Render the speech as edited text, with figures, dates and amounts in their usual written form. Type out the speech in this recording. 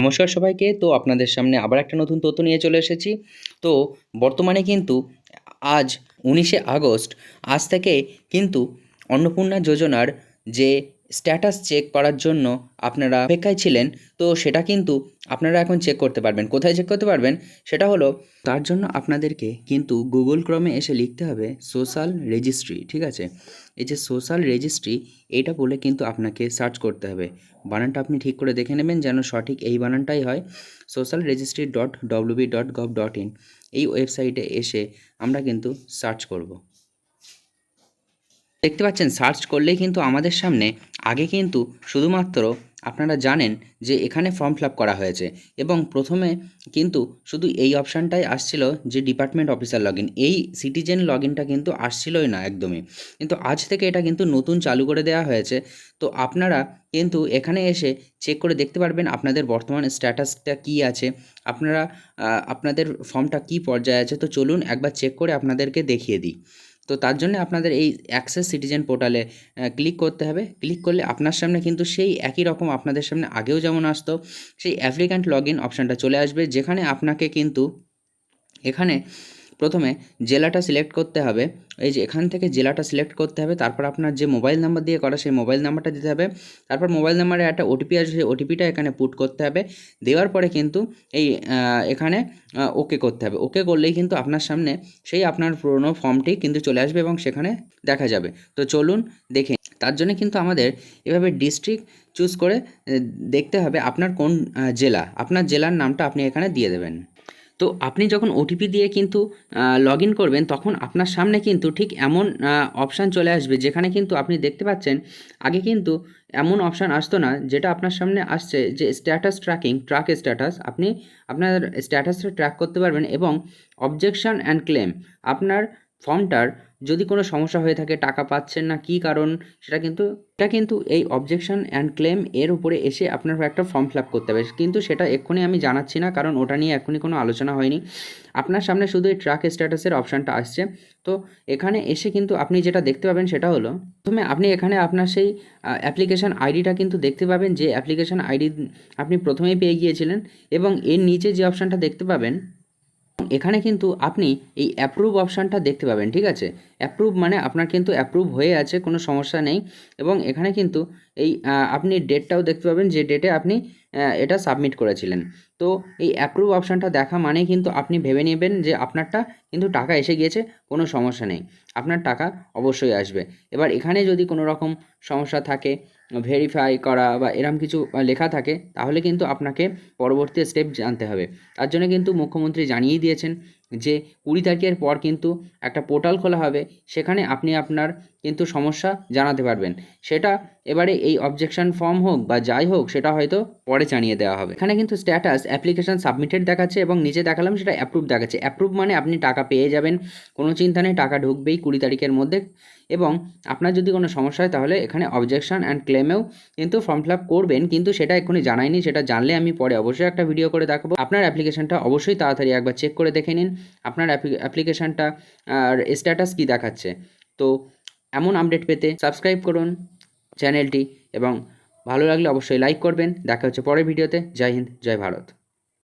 নমস্কার সবাইকে। তো আপনাদের সামনে আবার একটা নতুন তথ্য নিয়ে চলে এসেছি। তো বর্তমানে কিন্তু আজ 19শে আগস্ট, আজ থেকে কিন্তু অন্নপূর্ণা যোজনার যে স্ট্যাটাস চেক করার জন্য আপনারা অপেক্ষায় ছিলেন, তো সেটা কিন্তু আপনারা এখন চেক করতে পারবেন। কোথায় চেক করতে পারবেন? সেটা হলো, তার জন্য আপনাদেরকে কিন্তু গুগল ক্রমে এসে লিখতে হবে সোশ্যাল রেজিস্ট্রি, ঠিক আছে? এই যে সোশ্যাল রেজিস্ট্রি, এইটা বলে কিন্তু আপনাকে সার্চ করতে হবে। বানানটা আপনি ঠিক করে দেখে নেবেন যেন সঠিক এই বানানটাই হয়। socialregistry.wb.gov.in এই ওয়েবসাইটে এসে আমরা কিন্তু সার্চ করব। দেখতে পাচ্ছেন, সার্চ করলেই কিন্তু আমাদের সামনে আগে কিন্তু শুধুমাত্র আপনারা জানেন যে এখানে ফর্ম ফিল আপ করা হয়েছে এবং প্রথমে কিন্তু শুধু এই অপশানটাই আসছিল যে ডিপার্টমেন্ট অফিসার লগ ইন, এই সিটিজেন লগ ইনটা কিন্তু আসছিলই না একদমই। কিন্তু আজ থেকে এটা কিন্তু নতুন চালু করে দেওয়া হয়েছে। তো আপনারা কিন্তু এখানে এসে চেক করে দেখতে পারবেন আপনাদের বর্তমান স্ট্যাটাসটা কী আছে, আপনারা আপনাদের ফর্মটা কী পর্যায়ে আছে। তো চলুন একবার চেক করে আপনাদেরকে দেখিয়ে দিই। তো তার জন্য আপনাদের এই অ্যাক্সেস সিটিজেন পোর্টালে ক্লিক করতে হবে। ক্লিক করলে আপনার সামনে কিন্তু সেই একই রকম আপনাদের সামনে আগেও যেমন আসতো, সেই অ্যাপ্লিক্যান্ট লগ ইন অপশানটা চলে আসবে, যেখানে আপনাকে কিন্তু এখানে প্রথমে জেলাটা সিলেক্ট করতে হবে। এই যে এখান থেকে জেলাটা সিলেক্ট করতে হবে, তারপর আপনার যে মোবাইল নাম্বার দিয়ে করা সেই মোবাইল নাম্বারটা দিতে হবে। তারপর মোবাইল নাম্বারে একটা ওটিপি আসবে, সেই ওটিপিটা এখানে পুট করতে হবে। দেওয়ার পরে কিন্তু এই এখানে ওকে করতে হবে। ওকে করলেই কিন্তু আপনার সামনে সেই আপনার পুরনো ফর্মটি কিন্তু চলে আসবে এবং সেখানে দেখা যাবে। তো চলুন দেখে তার জন্য কিন্তু আমাদের এভাবে ডিস্ট্রিক্ট চুজ করে দেখতে হবে আপনার কোন জেলা, আপনার জেলার নামটা আপনি এখানে দিয়ে দেবেন। তো আপনি যখন ওটিপি দিয়ে কিন্তু লগ ইন করবেন, তখন আপনার সামনে কিন্তু ঠিক এমন অপশান চলে আসবে, যেখানে কিন্তু আপনি দেখতে পাচ্ছেন আগে কিন্তু এমন অপশান আসতো না। যেটা আপনার সামনে আসছে যে স্ট্যাটাস ট্র্যাকিং, ট্র্যাক স্ট্যাটাস, আপনি আপনার স্ট্যাটাসটা ট্র্যাক করতে পারবেন এবং অবজেকশন অ্যান্ড ক্লেম, আপনার ফর্মটার যদি কোনো সমস্যা হয়ে থাকে, টাকা পাচ্ছেন না, কী কারণ, সেটা কিন্তু এই অবজেকশন অ্যান্ড ক্লেম এর উপরে এসে আপনার একটা ফর্ম ফিল আপ করতে হবে। কিন্তু সেটা এক্ষুনি আমি জানাচ্ছি না, কারণ ওটা নিয়ে এক্ষুনি কোনো আলোচনা হয়নি। আপনার সামনে শুধু এই ট্র্যাক স্ট্যাটাসের অপশানটা আসছে। তো এখানে এসে কিন্তু আপনি যেটা দেখতে পাবেন সেটা হলো, প্রথমে আপনি এখানে আপনার সেই অ্যাপ্লিকেশান আইডিটা কিন্তু দেখতে পাবেন, যে অ্যাপ্লিকেশান আইডি আপনি প্রথমেই পেয়ে গিয়েছিলেন। এবং এর নিচে যে অপশানটা দেখতে পাবেন, এখানে কিন্তু আপনি এই অ্যাপ্রুভ অপশানটা দেখতে পাবেন, ঠিক আছে? অ্যাপ্রুভ মানে আপনার কিন্তু অ্যাপ্রুভ হয়ে আছে, কোনো সমস্যা নেই। এবং এখানে কিন্তু এই আপনি ডেটটাও দেখতে পাবেন, যে ডেটে আপনি এটা সাবমিট করেছিলেন। তো এই অ্যাপ্রুভ অপশানটা দেখা মানেই কিন্তু আপনি ভেবে নেবেন যে আপনারটা কিন্তু টাকা এসে গিয়েছে, কোনো সমস্যা নেই, আপনার টাকা অবশ্যই আসবে। এবার এখানে যদি কোনো রকম সমস্যা থাকে, ভেরিফাই করা বা এরম কিছু লেখা থাকে, তাহলে কিন্তু আপনাকে পরবর্তী স্টেপ জানতে হবে। তার জন্য কিন্তু মুখ্যমন্ত্রী জানিয়েই দিয়েছেন যে 20 তারিখের পর কিন্তু একটা পোর্টাল খোলা হবে, সেখানে আপনি আপনার কিন্তু সমস্যা জানাতে পারবেন। সেটা এবারে এই অবজেকশন ফর্ম হোক বা যাই হোক, সেটা হয়তো পরে জানিয়ে দেওয়া হবে। এখানে কিন্তু স্ট্যাটাস অ্যাপ্লিকেশন সাবমিটেড দেখাচ্ছে এবং নিচে দেখালাম সেটা অ্যাপ্রুভ দেখাচ্ছে। অ্যাপ্রুভ মানে আপনি টাকা পেয়ে যাবেন, কোনো চিন্তা নেই, টাকা ঢুকবেই 20 তারিখের মধ্যে। এবং আপনার যদি কোনো সমস্যা হয়, তাহলে এখানে অবজেকশন অ্যান্ড ক্লেমেও কিন্তু ফর্ম ফিল আপ করবেন, কিন্তু সেটা এক্ষুনি জানাইনি, সেটা জানলে আমি পরে অবশ্যই একটা ভিডিও করে দেখাবো। আপনার অ্যাপ্লিকেশনটা অবশ্যই তাড়াতাড়ি একবার চেক করে দেখে নিন আপনার অ্যাপ্লিকেশনটা আর স্ট্যাটাস কী দেখাচ্ছে। তো এমন আপডেট পেতে সাবস্ক্রাইব করুন চ্যানেলটি, এবং ভালো লাগলে অবশ্যই লাইক করবেন। দেখা হচ্ছে পরের ভিডিওতে। জয় হিন্দ, জয় ভারত।